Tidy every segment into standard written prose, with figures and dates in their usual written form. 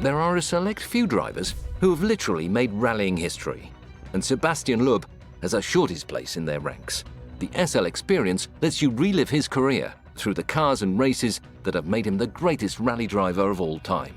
there are a select few drivers who have literally made rallying history, and Sebastien Loeb has assured his place in their ranks. The SL experience lets you relive his career through the cars and races that have made him the greatest rally driver of all time.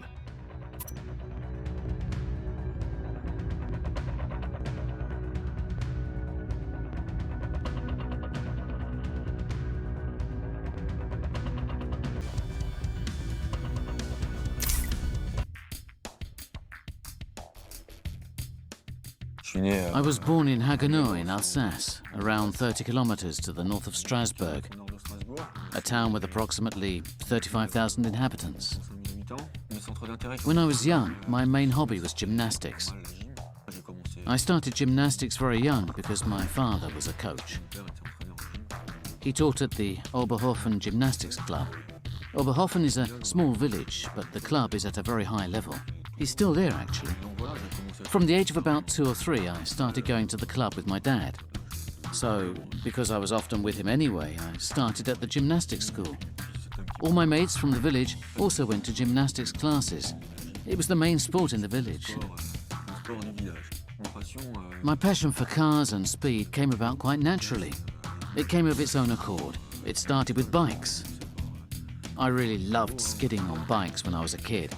I was born in Haguenau in Alsace, around 30 kilometers to the north of Strasbourg, a town with approximately 35,000 inhabitants. When I was young, my main hobby was gymnastics. I started gymnastics very young because my father was a coach. He taught at the Oberhofen Gymnastics Club. Oberhofen is a small village, but the club is at a very high level. He's still there, actually. From the age of about 2 or 3, I started going to the club with my dad. So, because I was often with him anyway, I started at the gymnastics school. All my mates from the village also went to gymnastics classes. It was the main sport in the village. My passion for cars and speed came about quite naturally. It came of its own accord. It started with bikes. I really loved skidding on bikes when I was a kid.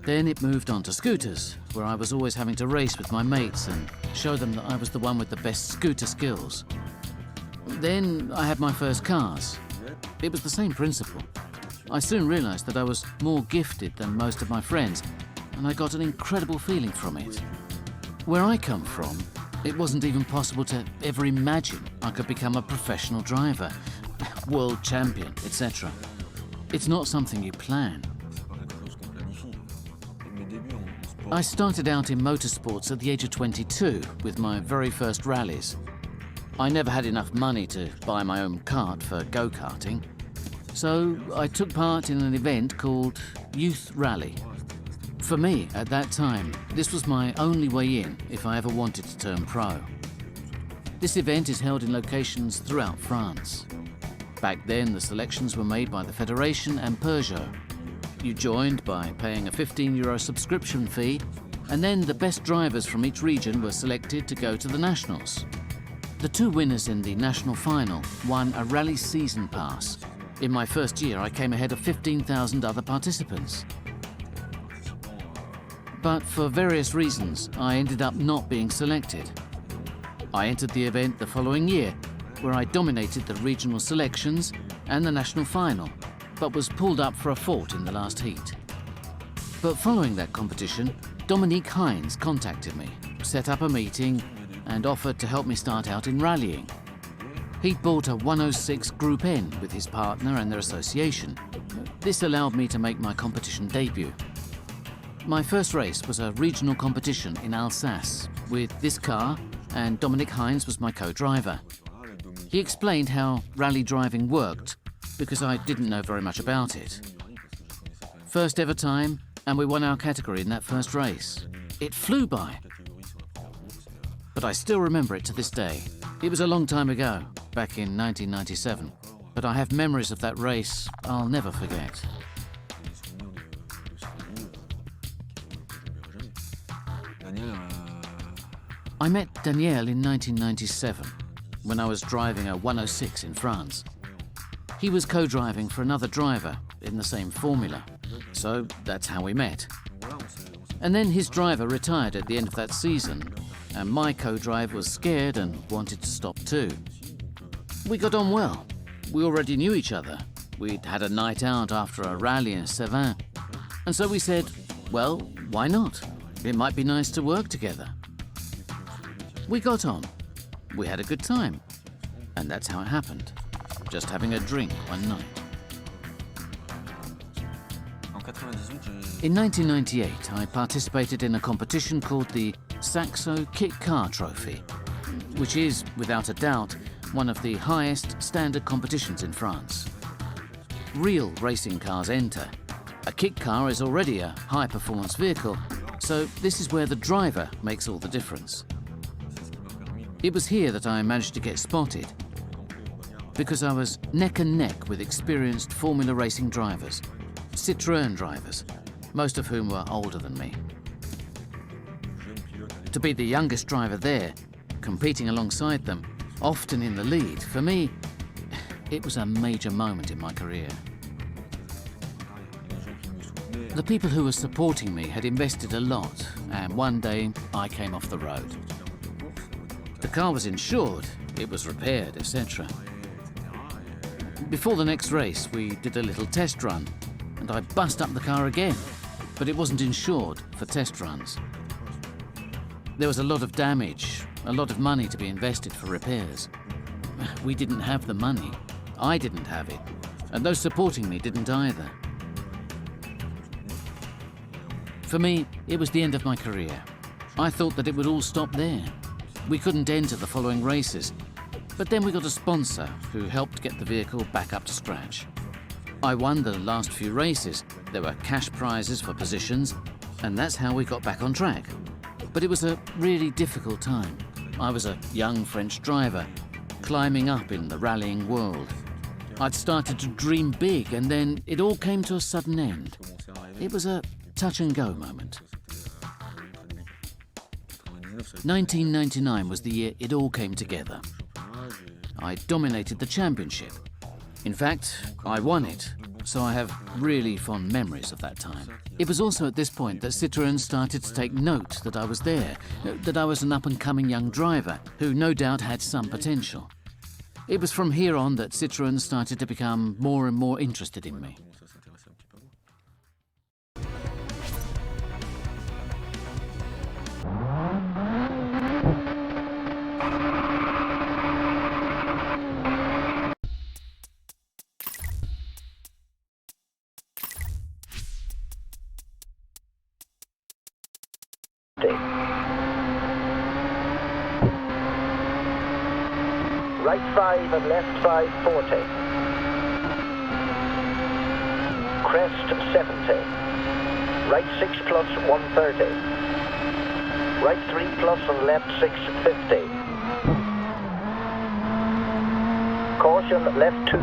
Then it moved on to scooters, where I was always having to race with my mates and show them that I was the one with the best scooter skills. Then I had my first cars. It was the same principle. I soon realized that I was more gifted than most of my friends, and I got an incredible feeling from it. Where I come from, it wasn't even possible to ever imagine I could become a professional driver, world champion, etc. It's not something you plan. I started out in motorsports at the age of 22 with my very first rallies. I never had enough money to buy my own kart for go-karting, so I took part in an event called Youth Rally. For me, at that time, this was my only way in if I ever wanted to turn pro. This event is held in locations throughout France. Back then, the selections were made by the Federation and Peugeot. You joined by paying a €15 subscription fee, and then the best drivers from each region were selected to go to the Nationals. The 2 winners in the national final won a rally season pass. In my first year, I came ahead of 15,000 other participants. But for various reasons, I ended up not being selected. I entered the event the following year, where I dominated the regional selections and the national final, but was pulled up for a fault in the last heat. But following that competition, Dominique Heinz contacted me, set up a meeting, and offered to help me start out in rallying. He'd bought a 106 Group N with his partner and their association. This allowed me to make my competition debut. My first race was a regional competition in Alsace with this car, and Dominique Heinz was my co-driver. He explained how rally driving worked, because I didn't know very much about it. First ever time, and we won our category in that first race. It flew by. But I still remember it to this day. It was a long time ago, back in 1997, but I have memories of that race I'll never forget. I met Daniel in 1997, when I was driving a 106 in France. He was co-driving for another driver in the same formula, so that's how we met. And then his driver retired at the end of that season, and my co-driver was scared and wanted to stop too. We got on well. We already knew each other. We'd had a night out after a rally in Cévennes, and so we said, well, why not? It might be nice to work together. We got on. We had a good time, and that's how it happened. Just having a drink one night. In 1998, I participated in a competition called the Saxo Kit Car Trophy, which is, without a doubt, one of the highest standard competitions in France. Real racing cars enter. A kit car is already a high-performance vehicle, so this is where the driver makes all the difference. It was here that I managed to get spotted, because I was neck and neck with experienced Formula racing drivers, Citroen drivers, most of whom were older than me. To be the youngest driver there, competing alongside them, often in the lead, for me, it was a major moment in my career. The people who were supporting me had invested a lot, and one day I came off the road. The car was insured, it was repaired, etc. Before the next race, we did a little test run, and I bust up the car again, but it wasn't insured for test runs. There was a lot of damage, a lot of money to be invested for repairs. We didn't have the money. I didn't have it, and those supporting me didn't either. For me, it was the end of my career. I thought that it would all stop there. We couldn't enter the following races, but then we got a sponsor who helped get the vehicle back up to scratch. I won the last few races. There were cash prizes for positions, and that's how we got back on track. But it was a really difficult time. I was a young French driver, climbing up in the rallying world. I'd started to dream big, and then it all came to a sudden end. It was a touch-and-go moment. 1999 was the year it all came together. I dominated the championship. In fact, I won it, so I have really fond memories of that time. It was also at this point that Citroen started to take note that I was there, that I was an up-and-coming young driver who no doubt had some potential. It was from here on that Citroen started to become more and more interested in me. Right 5 and left 5, 40. Crest 70. Right 6 plus 130. Right 3 plus and left 650. Caution left 2.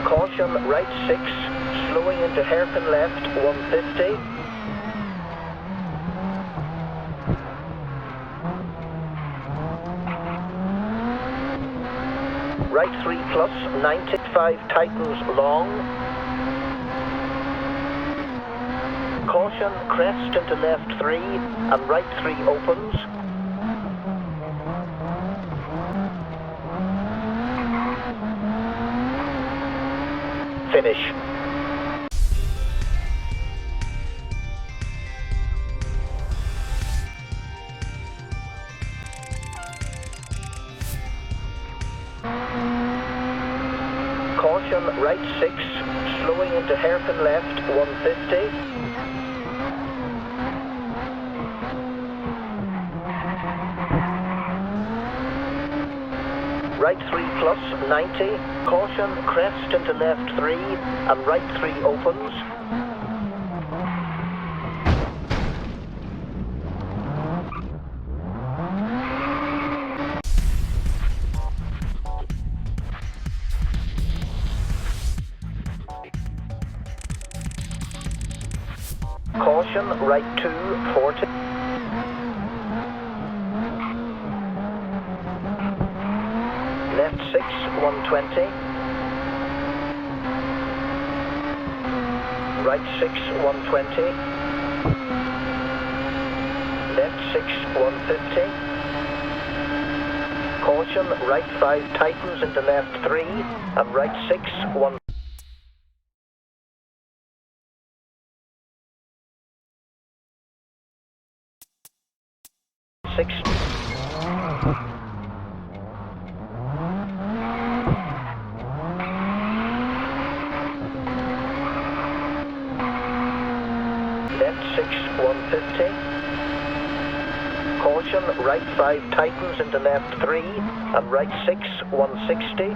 Caution right 6, slowing into hairpin left 150. Right 3 plus 95 tightens long. Caution crest into left 3 and right 3 opens. Finish. Caution right 6, slowing into hairpin left 150. Right 3 plus 90, caution crest into left 3 and right 3 opens. Caution, right 2, 40. Left 6, 120. Right 6, 120. Left 6, 150. Caution, right 5 tightens into left 3 and right 6, 1. 6. Left 6, 150. Caution, right 5 tightens into left 3 and right 6, 160.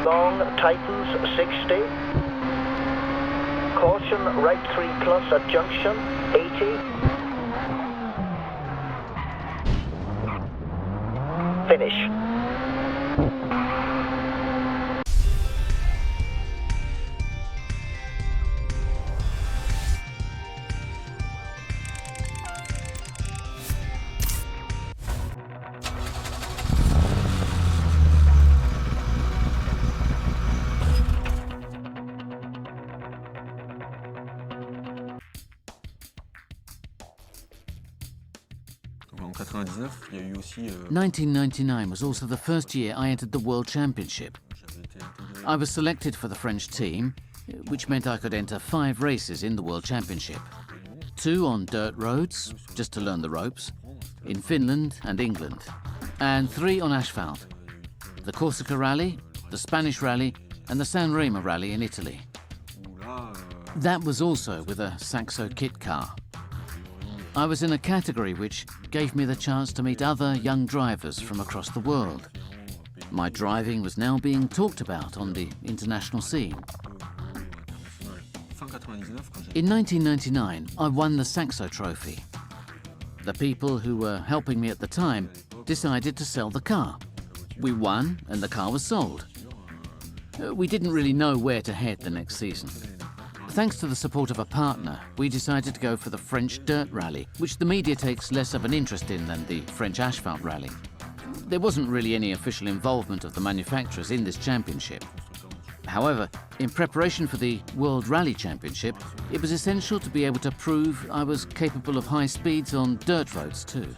Long tightens 60. Caution, right 3 plus at junction, 80. Finish. 1999 was also the first year I entered the World Championship. I was selected for the French team, which meant I could enter 5 races in the World Championship. 2 on dirt roads, just to learn the ropes, in Finland and England, and 3 on asphalt, the Corsica Rally, the Spanish Rally, and the San Remo Rally in Italy. That was also with a Saxo kit car. I was in a category which gave me the chance to meet other young drivers from across the world. My driving was now being talked about on the international scene. In 1999, I won the Saxo Trophy. The people who were helping me at the time decided to sell the car. We won and the car was sold. We didn't really know where to head the next season. Thanks to the support of a partner, we decided to go for the French Dirt Rally, which the media takes less of an interest in than the French Asphalt Rally. There wasn't really any official involvement of the manufacturers in this championship. However, in preparation for the World Rally Championship, it was essential to be able to prove I was capable of high speeds on dirt roads too.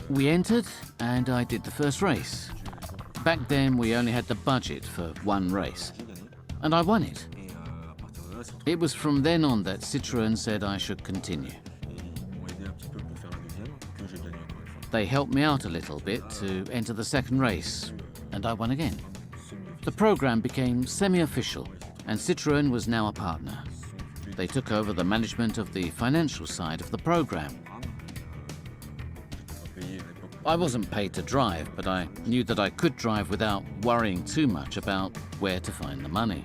We entered and I did the first race. Back then we only had the budget for 1 race. And I won it. It was from then on that Citroen said I should continue. They helped me out a little bit to enter the second race, and I won again. The program became semi-official, and Citroen was now a partner. They took over the management of the financial side of the program. I wasn't paid to drive, but I knew that I could drive without worrying too much about where to find the money.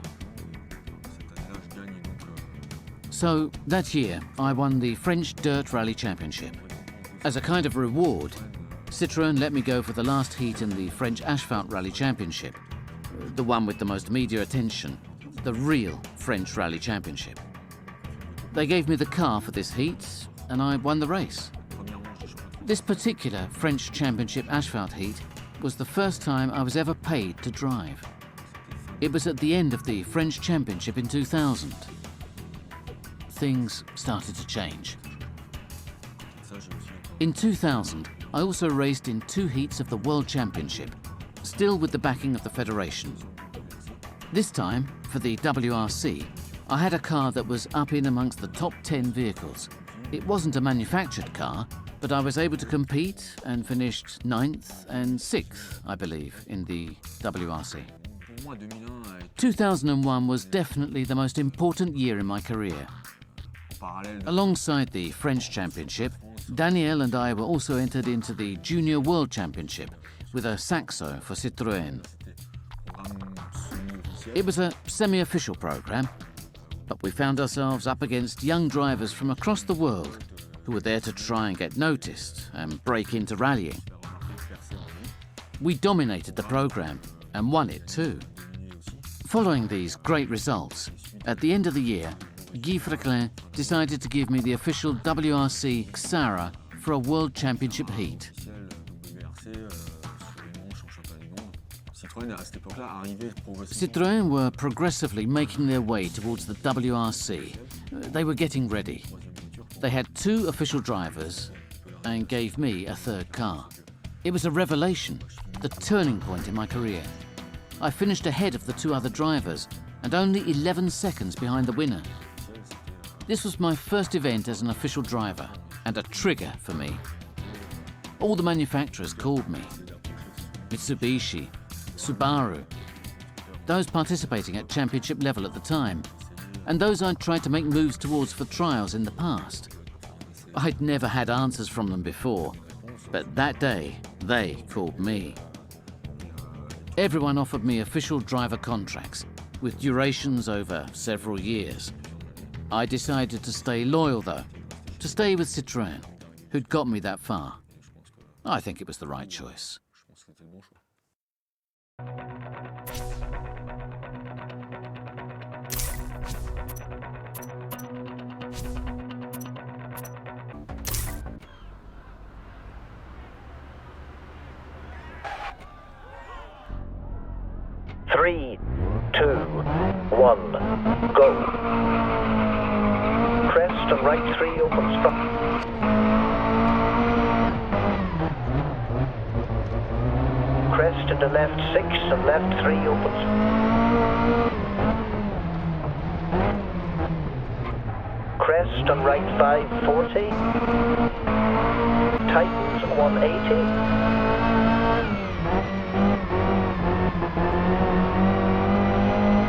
So that year, I won the French Dirt Rally Championship. As a kind of reward, Citroen let me go for the last heat in the French Asphalt Rally Championship, the one with the most media attention, the real French Rally Championship. They gave me the car for this heat, and I won the race. This particular French Championship asphalt heat was the first time I was ever paid to drive. It was at the end of the French Championship in 2000. Things started to change. In 2000, I also raced in 2 heats of the World Championship, still with the backing of the Federation. This time, for the WRC, I had a car that was up in amongst the top 10 vehicles. It wasn't a manufactured car, but I was able to compete and finished 9th and 6th, I believe, in the WRC. 2001 was definitely the most important year in my career. Alongside the French Championship, Daniel and I were also entered into the Junior World Championship with a Saxo for Citroen. It was a semi-official program, but we found ourselves up against young drivers from across the world who were there to try and get noticed and break into rallying. We dominated the program and won it too. Following these great results, at the end of the year, Guy Fréquelin decided to give me the official WRC Xara for a World Championship heat. Citroën were progressively making their way towards the WRC. They were getting ready. They had 2 official drivers and gave me a 3rd car. It was a revelation, the turning point in my career. I finished ahead of the 2 other drivers and only 11 seconds behind the winner. This was my first event as an official driver and a trigger for me. All the manufacturers called me. Mitsubishi, Subaru, those participating at championship level at the time, and those I'd tried to make moves towards for trials in the past. I'd never had answers from them before, but that day, they called me. Everyone offered me official driver contracts, with durations over several years. I decided to stay loyal though, to stay with Citroën, who'd got me that far. I think it was the right choice. Three, 2, 1, go. 3 right 3 open stop. into left 6 and left 3 opens. Crest and right 540. Tightens 180.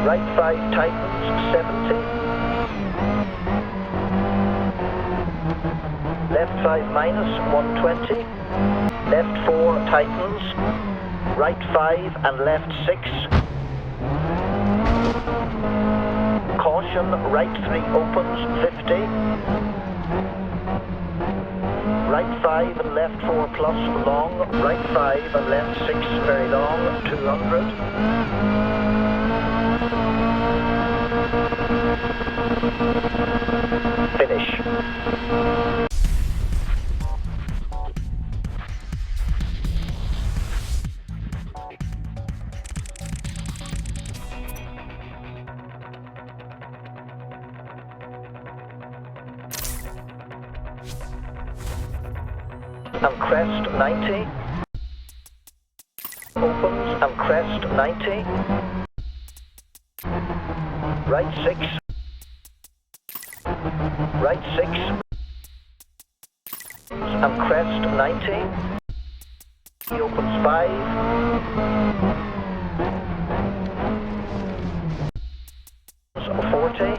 Right 5 tightens 70. Left 5 minus 120. Left 4 tightens. Right 5 and left 6. Caution, right 3 opens 50. Right 5 and left 4 plus long. Right 5 and left 6 very long 200. Finish. And crest 90. Opens and crest 90. Right 6. Right 6. And crest 90. He opens 5. 40.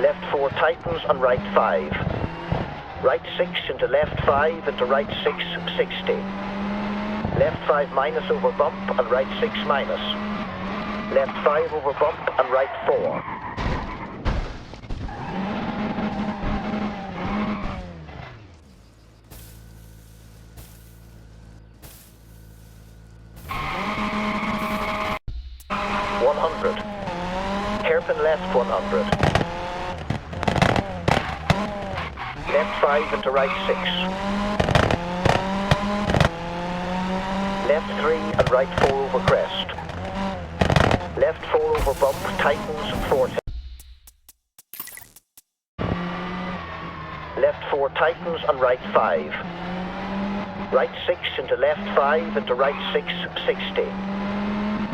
Left 4 tightens and right 5. Right 6 into left 5 into right 6, 60. Left 5 minus over bump and right 6 minus. Left 5 over bump and right 4. Hairpin left 100. Left 5 into right 6. Left 3 and right 4 over crest. Left 4 over bump, tightens 40. Left 4 tightens and right 5. Right 6 into left 5 into right 6, 60.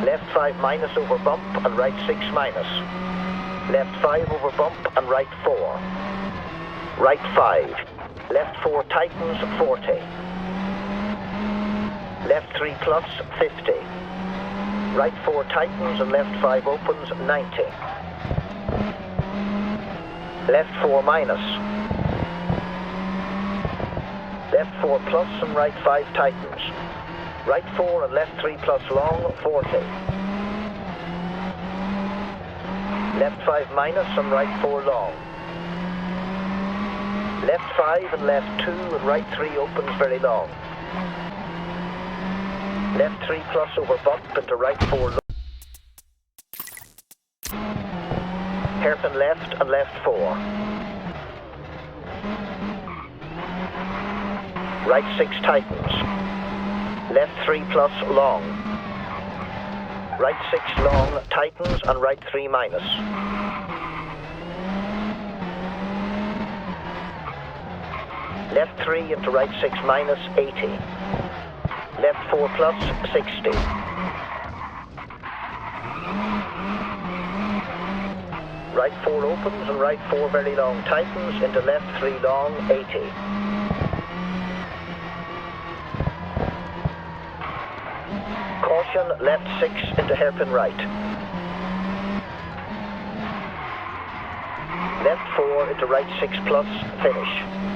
Left 5 minus over bump and right 6 minus. Left 5 over bump and right 4. Right 5. Left 4 tightens 40. Left 3 plus 50. Right 4 tightens and left 5 opens 90. Left 4 minus. Left 4 plus and right 5 tightens. Right 4 and left 3 plus long 40. Left 5 minus and right 4 long. Left 5 and left 2 and right 3 opens very long. Left 3 plus over bump into right 4 long. Hairpin left and left 4. Right 6 tightens. Left 3 plus long. Right 6 long tightens and right 3 minus. Left 3 into right 6 minus 80. Left 4 plus 60. Right 4 opens and right 4 very long tightens into left 3 long 80. Caution, left 6 into hairpin right. Left 4 into right 6 plus, finish.